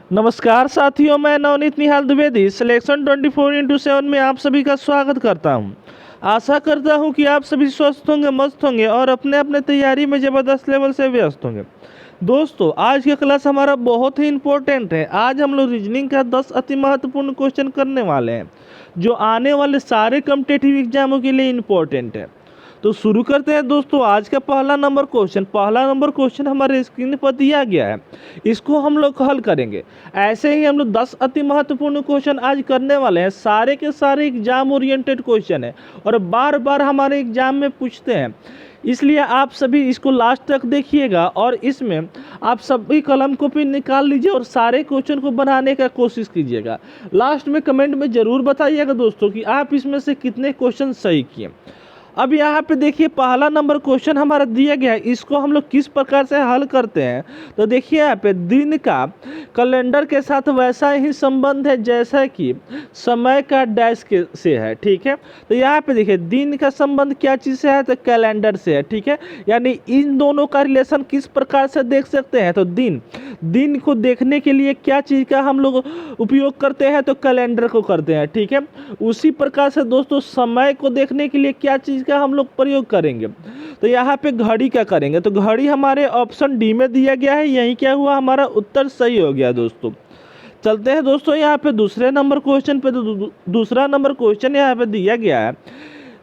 नमस्कार साथियों, मैं नवनीत निहाल द्विवेदी सिलेक्शन 24x7 में आप सभी का स्वागत करता हूं। आशा करता हूं कि आप सभी स्वस्थ होंगे, मस्त होंगे और अपने अपने तैयारी में ज़बरदस्त लेवल से व्यस्त होंगे। दोस्तों, आज का क्लास हमारा बहुत ही इम्पोर्टेंट है। आज हम लोग रीजनिंग का 10 अति महत्वपूर्ण क्वेश्चन करने वाले हैं, जो आने वाले सारे कॉम्पिटिटिव एग्जामों के लिए इम्पोर्टेंट है। तो शुरू करते हैं दोस्तों। आज का पहला नंबर क्वेश्चन हमारे स्क्रीन पर दिया गया है। इसको हम लोग हल करेंगे। ऐसे ही हम लोग 10 अति महत्वपूर्ण क्वेश्चन आज करने वाले हैं। सारे के सारे एग्जाम ओरिएंटेड क्वेश्चन है और बार बार हमारे एग्जाम में पूछते हैं, इसलिए आप सभी इसको लास्ट तक देखिएगा और इसमें आप सभी कलम कॉपी निकाल लीजिए और सारे क्वेश्चन को बनाने का कोशिश कीजिएगा। लास्ट में कमेंट में ज़रूर बताइएगा दोस्तों कि आप इसमें से कितने क्वेश्चन सही किए। अब यहाँ पे देखिए, पहला नंबर क्वेश्चन हमारा दिया गया है। इसको हम लोग किस प्रकार से हल करते हैं, तो देखिए यहाँ पे दिन का कैलेंडर के साथ वैसा ही संबंध है जैसा कि समय का डैश के से है। ठीक है, तो यहाँ पे देखिए दिन का संबंध क्या चीज़ से है, तो कैलेंडर से है। ठीक है, यानी इन दोनों का रिलेशन किस प्रकार से देख सकते हैं, तो दिन को देखने के लिए क्या चीज़ का हम लोग उपयोग करते हैं, तो कैलेंडर को करते हैं। ठीक है, उसी प्रकार से दोस्तों समय को देखने के लिए क्या चीज़ का हम लोग प्रयोग करेंगे, तो यहाँ पे घड़ी का करेंगे। तो घड़ी हमारे ऑप्शन डी में दिया गया है। यही क्या हुआ, हमारा उत्तर सही हो गया दोस्तों। चलते हैं दोस्तों यहाँ पे दूसरे नंबर क्वेश्चन पे। तो दूसरा नंबर क्वेश्चन यहाँ पे दिया गया है,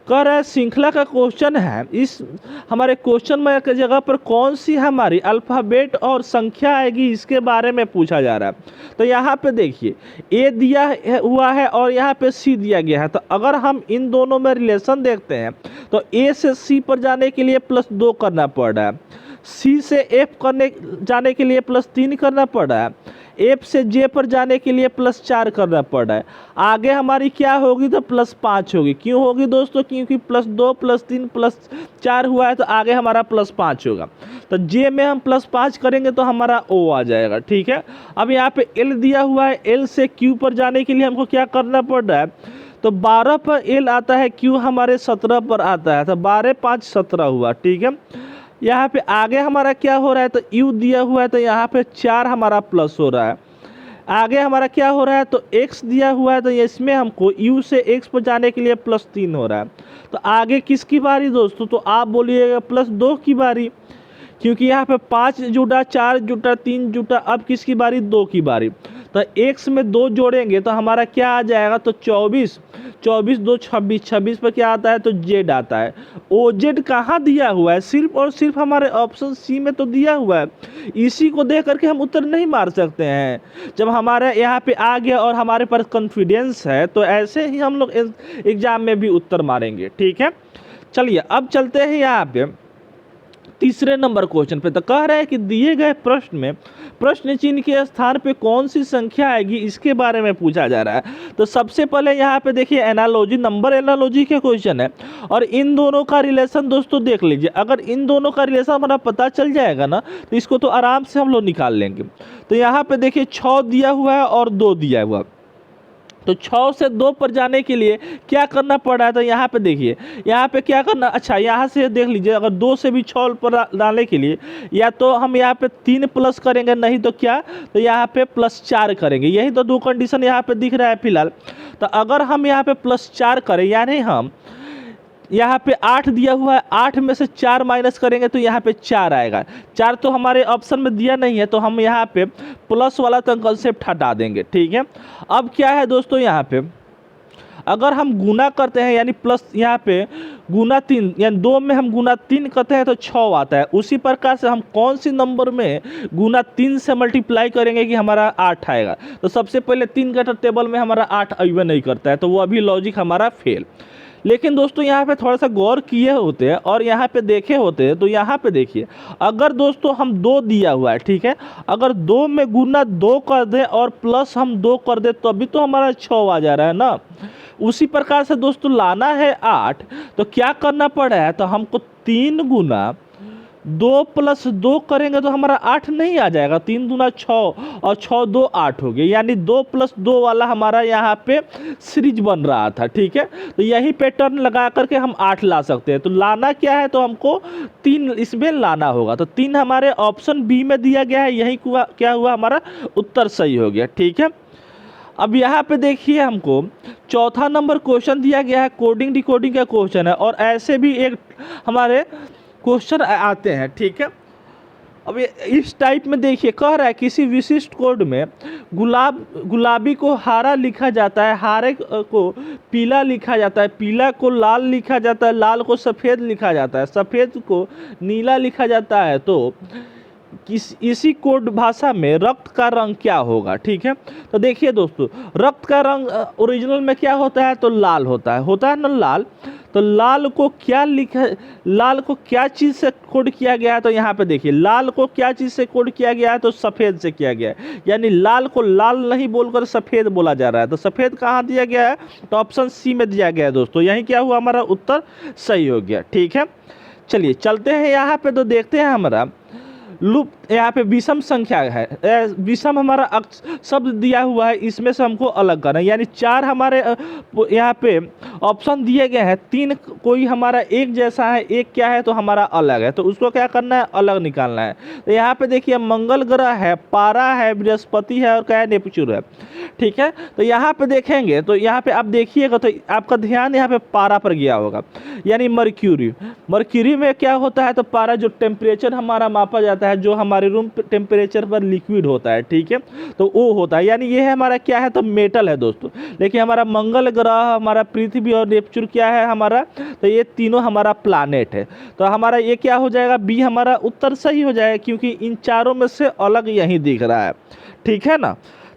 कह रहा है श्रृंखला का क्वेश्चन है। इस हमारे क्वेश्चन में की जगह पर कौन सी हमारी अल्फ़ाबेट और संख्या आएगी, इसके बारे में पूछा जा रहा है। तो यहाँ पे देखिए ए दिया हुआ है और यहाँ पे सी दिया गया है। तो अगर हम इन दोनों में रिलेशन देखते हैं, तो ए से सी पर जाने के लिए +2 करना पड़ रहा है, सी से एफ जाने के लिए +3 करना पड़ रहा है, एफ से जे पर जाने के लिए +4 करना पड़ रहा है। आगे हमारी क्या होगी, तो +5 होगी। क्यों होगी दोस्तों, क्योंकि +2 +3 +4 हुआ है, तो आगे हमारा +5 होगा। तो जे में हम +5 करेंगे तो हमारा ओ आ जाएगा। ठीक है, अब यहाँ पे एल दिया हुआ है। एल से क्यू पर जाने के लिए हमको क्या करना पड़ रहा है, तो 12 पर एल आता है, क्यू हमारे 17 पर आता है, तो 12 5 17 हुआ। ठीक है, यहाँ पे आगे हमारा क्या हो रहा है, तो यू दिया हुआ है, तो यहाँ पे 4 हमारा प्लस हो रहा है। आगे हमारा क्या हो रहा है, तो x दिया हुआ है, तो इसमें हमको u से x पर जाने के लिए +3 हो रहा है। तो आगे किसकी बारी दोस्तों, तो आप बोलिएगा +2 की बारी, क्योंकि यहाँ पे 5 जुटा, 4 जुटा, 3 जुटा। अब किसकी बारी, 2 की बारी। तो x में 2 जोड़ेंगे तो हमारा क्या आ जाएगा, तो 24 24 2 26, 26 पर क्या आता है, तो जेड आता है। ओ जेड कहाँ दिया हुआ है, सिर्फ और सिर्फ हमारे ऑप्शन सी में तो दिया हुआ है। इसी को देख करके हम उत्तर नहीं मार सकते हैं। जब हमारे यहाँ पे आ गया और हमारे पास कॉन्फिडेंस है, तो ऐसे ही हम लोग एग्जाम में भी उत्तर मारेंगे। ठीक है, चलिए अब चलते हैं यहाँ पे तीसरे नंबर क्वेश्चन पे। तो कह रहा है कि दिए गए प्रश्न में प्रश्न चिन्ह के स्थान पे कौन सी संख्या आएगी, इसके बारे में पूछा जा रहा है। तो सबसे पहले यहाँ पे देखिए एनालॉजी, नंबर एनालॉजी के क्वेश्चन है और इन दोनों का रिलेशन दोस्तों देख लीजिए। अगर इन दोनों का रिलेशन हमारा पता चल जाएगा ना, तो इसको तो आराम से हम लोग निकाल लेंगे। तो यहाँ पे देखिए 6 दिया हुआ है और 2 दिया हुआ है। तो 6 से 2 पर जाने के लिए क्या करना पड़ रहा है, तो यहाँ पे देखिए यहाँ पे क्या करना, अच्छा यहाँ से देख लीजिए, अगर 2 से भी 6 पर डालने के लिए या तो हम यहाँ पे 3 प्लस करेंगे, नहीं तो क्या, तो यहाँ पे +4 करेंगे। यही तो दो कंडीशन यहाँ पे दिख रहा है फिलहाल। तो अगर हम यहाँ पे +4 करें, यानी हम यहाँ पे 8 दिया हुआ है, 8 में से 4 माइनस करेंगे तो यहाँ पे 4 आएगा। 4 तो हमारे ऑप्शन में दिया नहीं है, तो हम यहाँ पे प्लस वाला तो कंसेप्ट हटा देंगे। ठीक है, अब क्या है दोस्तों, यहाँ पे अगर हम गुना करते हैं, यानी प्लस यहाँ पे गुना 3, यानी 2 में हम गुना 3 करते हैं तो 6 आता है। उसी प्रकार से हम कौन सी नंबर में गुना 3 से मल्टीप्लाई करेंगे कि हमारा 8 आएगा, तो सबसे पहले 3 का टेबल में हमारा 8 अइबे नहीं करता है, तो वो अभी लॉजिक हमारा फेल। लेकिन दोस्तों यहाँ पे थोड़ा सा गौर किए होते हैं और यहाँ पे देखे होते हैं, तो यहाँ पे देखिए अगर दोस्तों हम 2 दिया हुआ है, ठीक है, अगर 2 में गुना 2 कर दें और प्लस हम 2 कर दें तो अभी तो हमारा 6 आ जा रहा है ना। उसी प्रकार से दोस्तों लाना है 8, तो क्या करना पड़ा है, तो हमको 3 गुना 2 + 2 करेंगे तो हमारा 8 नहीं आ जाएगा, 3 दूना 6 और 6 2 8 हो गए, यानी 2 + 2 वाला हमारा यहाँ पे सीरीज बन रहा था। ठीक है, तो यही पैटर्न लगा करके हम 8 ला सकते हैं। तो लाना क्या है, तो हमको 3 इसमें लाना होगा। तो 3 हमारे ऑप्शन बी में दिया गया है, यही क्या हुआ, हमारा उत्तर सही हो गया। ठीक है, अब यहाँ पे देखिए हमको चौथा नंबर क्वेश्चन दिया गया है, कोडिंग डिकोडिंग का क्वेश्चन है, और ऐसे भी एक हमारे क्वेश्चन आते हैं। ठीक है, अब इस टाइप में देखिए, कह रहा है किसी विशिष्ट कोड में गुलाबी को हरा लिखा जाता है, हरे को पीला लिखा जाता है, पीला को लाल लिखा जाता है, लाल को सफ़ेद लिखा जाता है, सफ़ेद को नीला लिखा जाता है। तो इसी कोड भाषा में रक्त का रंग क्या होगा। ठीक है, तो देखिए दोस्तों, रक्त का रंग ओरिजिनल में क्या होता है, तो लाल होता है ना लाल। तो लाल को क्या चीज़ से कोड किया गया है, तो यहाँ पे देखिए लाल को क्या चीज़ से कोड किया गया है, तो सफ़ेद से किया गया है, यानी लाल को लाल नहीं बोलकर सफ़ेद बोला जा रहा है। तो सफ़ेद कहाँ दिया गया है, तो ऑप्शन सी में दिया गया है दोस्तों, यही क्या हुआ, हमारा उत्तर सही हो गया। ठीक है, चलिए चलते हैं यहाँ पे, तो देखते हैं हमारा लूप यहाँ पे विषम संख्या है, विषम हमारा शब्द दिया हुआ है, इसमें से हमको अलग करना है, यानी 4 हमारे यहाँ पे ऑप्शन दिए गए हैं, 3 कोई हमारा एक जैसा है, एक क्या है तो हमारा अलग है, तो उसको क्या करना है, अलग निकालना है। तो यहाँ पे देखिए मंगल ग्रह है, पारा है, बृहस्पति है, और क्या है, नेपच्यून है। ठीक है, तो यहाँ पे देखेंगे, तो यहाँ पे आप देखिएगा तो आपका ध्यान यहाँ पे पारा पर गया होगा, यानी मर्क्यूरी में क्या होता है, तो पारा जो टेम्परेचर हमारा मापा जाता है, जो हमारे रूम टेम्परेचर पर लिक्विड होता है। ठीक है, तो वो होता है, यानी ये है हमारा क्या है, तो मेटल है दोस्तों। लेकिन हमारा मंगल ग्रह, हमारा पृथ्वी और नेपच्यून क्या है हमारा, तो ये तीनों हमारा प्लानेट है। तो हमारा ये क्या हो जाएगा, बी हमारा उत्तर सही हो जाएगा, क्योंकि इन चारों में से अलग यही दिख रहा है। ठीक है ना,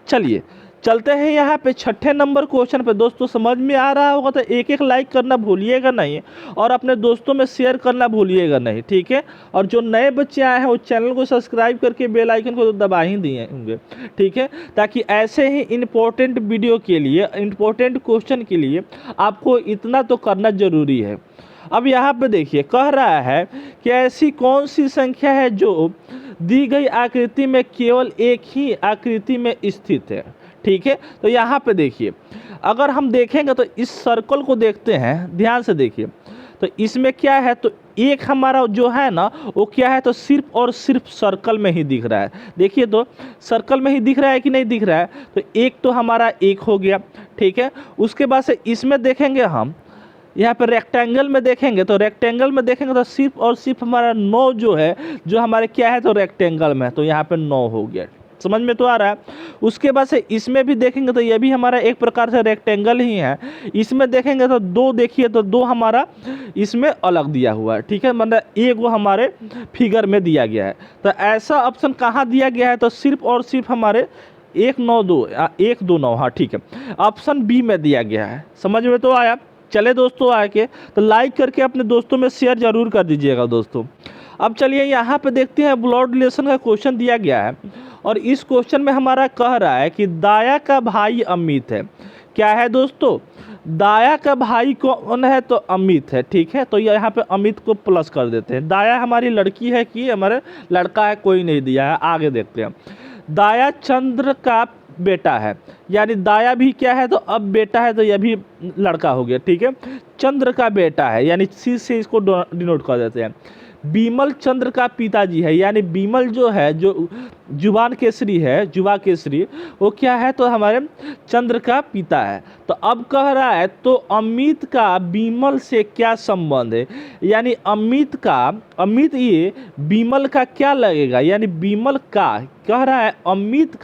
चलिए चलते हैं यहाँ पे छठे नंबर क्वेश्चन पे। दोस्तों समझ में आ रहा होगा तो एक एक लाइक करना भूलिएगा नहीं, और अपने दोस्तों में शेयर करना भूलिएगा नहीं। ठीक है, और जो नए बच्चे आए हैं वो चैनल को सब्सक्राइब करके बेल आइकन को तो दबा ही दिए होंगे। ठीक है, ताकि ऐसे ही इम्पोर्टेंट वीडियो के लिए, इम्पोर्टेंट क्वेश्चन के लिए आपको इतना तो करना ज़रूरी है। अब यहाँ पे देखिए, कह रहा है कि ऐसी कौन सी संख्या है जो दी गई आकृति में केवल एक ही आकृति में स्थित है। ठीक है, तो यहाँ पे देखिए, अगर हम देखेंगे तो इस सर्कल को देखते हैं, ध्यान से देखिए, तो इसमें क्या है, तो एक हमारा जो है ना वो क्या है, तो सिर्फ और सिर्फ सर्कल में ही दिख रहा है। देखिए तो सर्कल में ही दिख रहा है कि नहीं दिख रहा है, तो एक तो हमारा एक हो गया। ठीक है, उसके बाद से इसमें देखेंगे हम, यहाँ पर रेक्टेंगल में देखेंगे, तो रेक्टेंगल में देखेंगे तो सिर्फ और सिर्फ हमारा 9 जो है, जो हमारे क्या है, तो रेक्टेंगल में, तो यहाँ पे 9 हो गया। समझ में तो आ रहा है। उसके बाद से इसमें भी देखेंगे तो ये भी हमारा एक प्रकार से रेक्टेंगल ही है। इसमें देखेंगे तो 2, देखिए तो 2 हमारा इसमें अलग दिया हुआ है। ठीक है, मतलब एक वो हमारे फिगर में दिया गया है। तो ऐसा ऑप्शन कहाँ दिया गया है, तो सिर्फ और सिर्फ हमारे 1 9 2 1 2 9, हाँ ठीक है, ऑप्शन बी में दिया गया है। समझ में तो आया। चले दोस्तों, आके तो लाइक करके अपने दोस्तों में शेयर जरूर कर दीजिएगा दोस्तों। अब चलिए यहाँ पे देखते हैं, ब्लड रिलेशन का क्वेश्चन दिया गया है, और इस क्वेश्चन में हमारा कह रहा है कि दाया का भाई अमित है। क्या है दोस्तों, दाया का भाई कौन है, तो अमित है। ठीक है, तो यहाँ पे अमित को प्लस कर देते हैं। दाया हमारी लड़की है कि हमारे लड़का है, कोई नहीं दिया है। आगे देखते हैं, दाया चंद्र का बेटा है, यानी दाया भी क्या है, तो अब बेटा है, तो यह भी लड़का हो गया। ठीक है, चंद्र का बेटा है, यानी सी से इसको डिनोट कर देते हैं। बीमल चंद्र का पिताजी है, यानी बीमल जो है, जो जुबान केसरी है, जुबा केसरी, वो क्या है, तो हमारे चंद्र का पिता है। तो अब कह रहा है, तो अमित का बीमल से क्या संबंध है, यानी अमित ये बीमल का क्या लगेगा, यानी बीमल का कह रहा है, अमित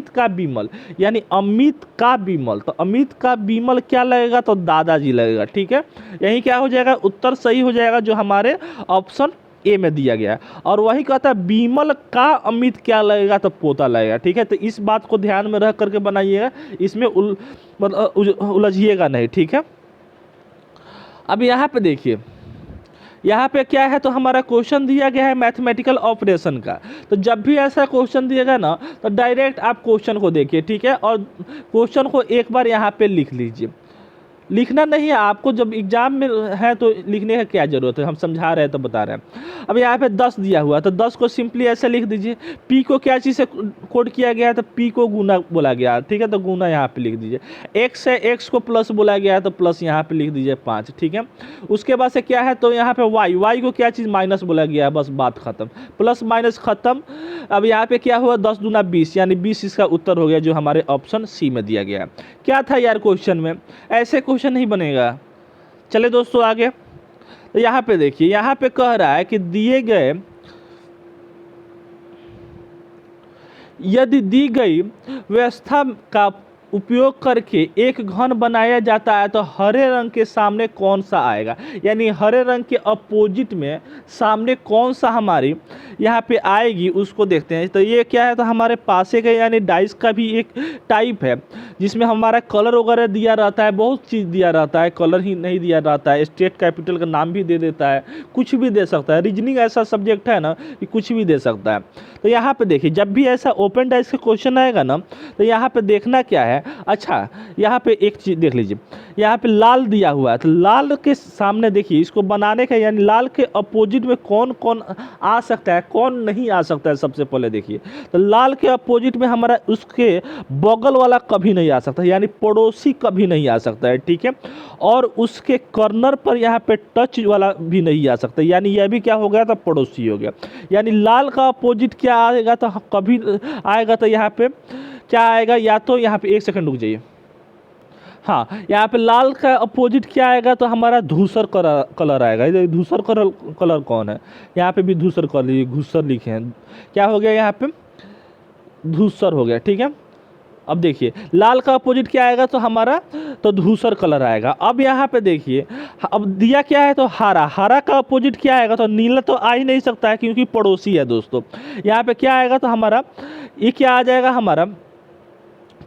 का बीमल, यानी अमित का बीमल, तो अमित का बीमल क्या लगेगा, तो दादाजी लगेगा। ठीक है, यही क्या हो जाएगा, उत्तर सही हो जाएगा, जो हमारे ऑप्शन ए में दिया गया है। और वही कहता है बीमल का अमित क्या लगेगा, तो पोता लगेगा। ठीक है, तो इस बात को ध्यान में रख करके बनाइएगा, इसमें उलझिएगा नहीं। ठीक है, अब यहाँ पे देखिए, यहाँ पे क्या है, तो हमारा क्वेश्चन दिया गया है मैथमेटिकल ऑपरेशन का। तो जब भी ऐसा क्वेश्चन दिएगा ना, तो डायरेक्ट आप क्वेश्चन को देखिए। ठीक है, और क्वेश्चन को एक बार यहाँ पे लिख लीजिए। लिखना नहीं है आपको, जब एग्जाम में है तो लिखने का क्या ज़रूरत है, हम समझा रहे हैं तो बता रहे हैं। अब यहाँ पे 10 दिया हुआ तो 10 को सिंपली ऐसे लिख दीजिए। पी को क्या चीज़ से कोड किया गया है, तो पी को गुना बोला गया है, ठीक है, तो गुना यहाँ पे लिख दीजिए। एक्स है, एक्स को प्लस बोला गया है तो प्लस यहाँ पे लिख दीजिए 5, ठीक है। उसके बाद से क्या है, तो यहाँ पे वाई, वाई को क्या चीज़ माइनस बोला गया है, बस बात खत्म, प्लस माइनस खत्म। अब यहाँ पे क्या हुआ, 10 दूना 20, यानी 20 इसका उत्तर हो गया, जो हमारे ऑप्शन सी में दिया गया है। क्या था यार क्वेश्चन में, ऐसे क्वेश्चन नहीं बनेगा। चले दोस्तों आगे, तो यहाँ पे देखिए, यहाँ पे कह रहा है कि दिए गए, यदि दी गई व्यवस्था का उपयोग करके एक घन बनाया जाता है तो हरे रंग के सामने कौन सा आएगा, यानी हरे रंग के अपोजिट में सामने कौन सा हमारी यहाँ पे आएगी, उसको देखते हैं। तो ये क्या है, तो हमारे पासे का यानी डाइस का भी एक टाइप है, जिसमें हमारा कलर वगैरह दिया रहता है, बहुत चीज़ दिया रहता है, कलर ही नहीं दिया रहता है, स्टेट कैपिटल का नाम भी दे देता है, कुछ भी दे सकता है। रीजनिंग ऐसा सब्जेक्ट है ना कि कुछ भी दे सकता है। तो यहाँ पे देखिए, जब भी ऐसा ओपन डाइस का क्वेश्चन आएगा ना, तो यहाँ पे देखना क्या है, अच्छा यहाँ पे एक चीज़ देख लीजिए, यहाँ पे लाल दिया हुआ है, तो लाल के सामने देखिए, इसको बनाने का यानी लाल के अपोजिट में कौन कौन आ सकता है, कौन नहीं आ सकता है, सबसे पहले देखिए। तो लाल के अपोजिट में हमारा उसके बगल वाला कभी नहीं आ सकता, यानी पड़ोसी कभी नहीं आ सकता है, ठीक है। और उसके कॉर्नर पर यहाँ पे टच वाला भी नहीं आ सकता, यानी यह भी क्या हो गया, तो पड़ोसी हो गया। यानी लाल का अपोजिट क्या आएगा, तो कभी आएगा, तो यहाँ पे क्या आएगा, या तो यहाँ पे एक सेकंड रुक जाइए, हाँ, यहाँ पे लाल का अपोजिट क्या आएगा, तो हमारा धूसर कलर आएगा। ये धूसर कलर कौन है, यहाँ पे भी धूसर कर लीजिए, घूसर लिखे हैं, क्या हो गया, यहाँ पे धूसर हो गया, ठीक है। अब देखिए लाल का अपोजिट क्या आएगा, तो हमारा तो धूसर कलर आएगा। अब यहाँ पे देखिए, अब दिया क्या है, तो हरा, हरा का अपोजिट क्या आएगा, तो नीला तो आ ही नहीं सकता है क्योंकि पड़ोसी है दोस्तों। यहाँ पे क्या आएगा, तो हमारा ये क्या आ जाएगा, हमारा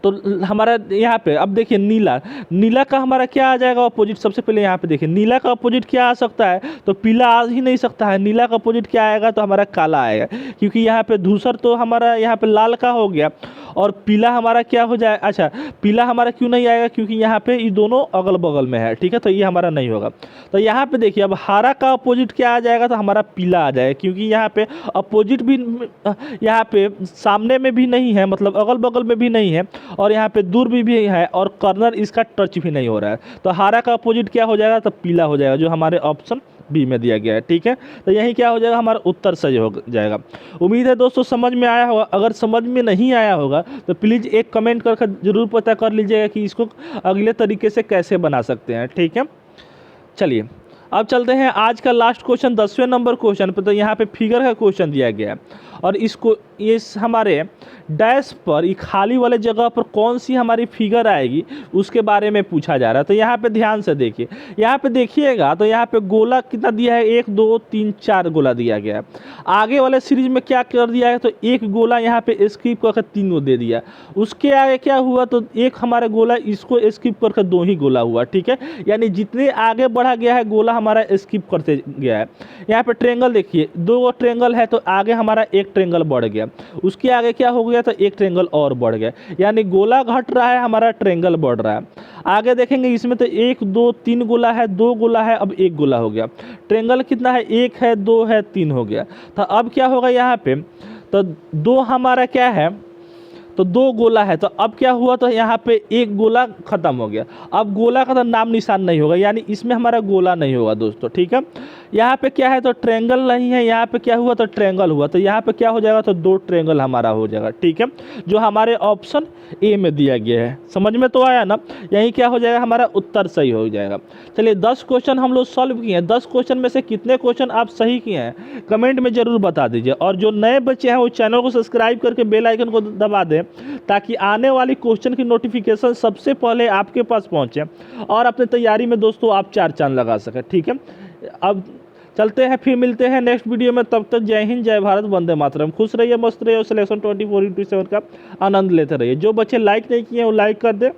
तो हमारा यहाँ पे अब देखिए नीला, नीला का हमारा क्या आ जाएगा अपोजिट, सबसे पहले यहाँ पे देखिए नीला का अपोजिट क्या आ सकता है, तो पीला आ ही नहीं सकता है। नीला का अपोजिट क्या आएगा, तो हमारा काला आएगा, क्योंकि यहाँ पे धूसर तो हमारा यहाँ पे लाल का हो गया, और पीला हमारा क्या हो जाए, अच्छा पीला हमारा क्यों नहीं आएगा, क्योंकि यहाँ पे ये दोनों अगल बगल में है, ठीक है, तो ये हमारा नहीं होगा। तो यहाँ पे देखिए, अब हरा का अपोजिट क्या आ जाएगा, तो हमारा पीला आ जाएगा, क्योंकि यहाँ पे अपोजिट भी यहाँ पे सामने में भी नहीं है, मतलब अगल बगल में भी नहीं है, और यहाँ पे दूर भी है, और कॉर्नर इसका टच भी नहीं हो रहा है। तो हरा का अपोजिट क्या हो जाएगा, तो पीला हो जाएगा, जो हमारे ऑप्शन बी में दिया गया है, ठीक है। तो यही क्या हो जाएगा, हमारा उत्तर सही हो जाएगा। उम्मीद है दोस्तों समझ में आया होगा। अगर समझ में नहीं आया होगा तो प्लीज़ एक कमेंट करके ज़रूर पता कर लीजिएगा कि इसको अगले तरीके से कैसे बना सकते हैं, ठीक है। चलिए अब चलते हैं आज का लास्ट क्वेश्चन, 10वें नंबर क्वेश्चन पे। तो यहाँ पे फिगर का क्वेश्चन दिया गया है, और इसको इस हमारे डैश पर ये खाली वाले जगह पर कौन सी हमारी फिगर आएगी उसके बारे में पूछा जा रहा है। तो यहाँ पे ध्यान से देखिए, यहाँ पे देखिएगा तो यहाँ पे गोला कितना दिया है, 1 2 3 4 गोला दिया गया है। आगे वाले सीरीज में क्या कर दिया है, तो एक गोला यहाँ पे स्किप करके 3 को दे दिया। उसके आगे क्या हुआ, तो एक हमारा गोला इसको स्किप करके 2 ही गोला हुआ, ठीक है। यानी जितने आगे बढ़ा गया है गोला हमारा स्किप करते गया है। यहाँ पे ट्रेंगल देखिए, 2 ट्रेंगल है, तो आगे हमारा एक ट्रेंगल बढ़ गया, उसके आगे क्या हो गया, तो एक ट्रेंगल और बढ़ गया, यानी गोला घट रहा है, हमारा ट्रेंगल बढ़ रहा है। आगे देखेंगे इसमें तो 1 2 3 गोला है, 2 गोला है, अब 1 गोला हो गया। ट्रेंगल कितना है, 1 है, 2 है, 3 हो गया। तो अब क्या होगा यहाँ पे, तो 2 हमारा क्या है, तो 2 गोला है, तो अब क्या हुआ, तो यहाँ पे 1 गोला खत्म हो गया। अब गोला का तो नाम निशान नहीं होगा, यानी इसमें हमारा गोला नहीं होगा दोस्तों, ठीक है। यहाँ पे क्या है, तो ट्रेंगल नहीं है, यहाँ पे क्या हुआ, तो ट्रेंगल हुआ, तो यहाँ पे क्या हो जाएगा, तो 2 ट्रेंगल हमारा हो जाएगा, ठीक है, जो हमारे ऑप्शन ए में दिया गया है। समझ में तो आया ना, यही क्या हो जाएगा, हमारा उत्तर सही हो जाएगा। चलिए 10 क्वेश्चन हम लोग सॉल्व किए हैं। 10 क्वेश्चन में से कितने क्वेश्चन आप सही किए हैं कमेंट में ज़रूर बता दीजिए, और जो नए बच्चे हैं वो चैनल को सब्सक्राइब करके बेल आइकन को दबा दें, ताकि आने वाली क्वेश्चन की नोटिफिकेशन सबसे पहले आपके पास पहुंचे, और अपने तैयारी में दोस्तों आप 4 चांद लगा सकें, ठीक है। अब चलते हैं, फिर मिलते हैं नेक्स्ट वीडियो में। तब तक जय हिंद, जय भारत, वंदे मातरम। खुश रहिए, मस्त रहिए, और सिलेक्शन 24/7 का आनंद लेते रहिए। जो बच्चे लाइक नहीं किए हैं वो लाइक कर दे,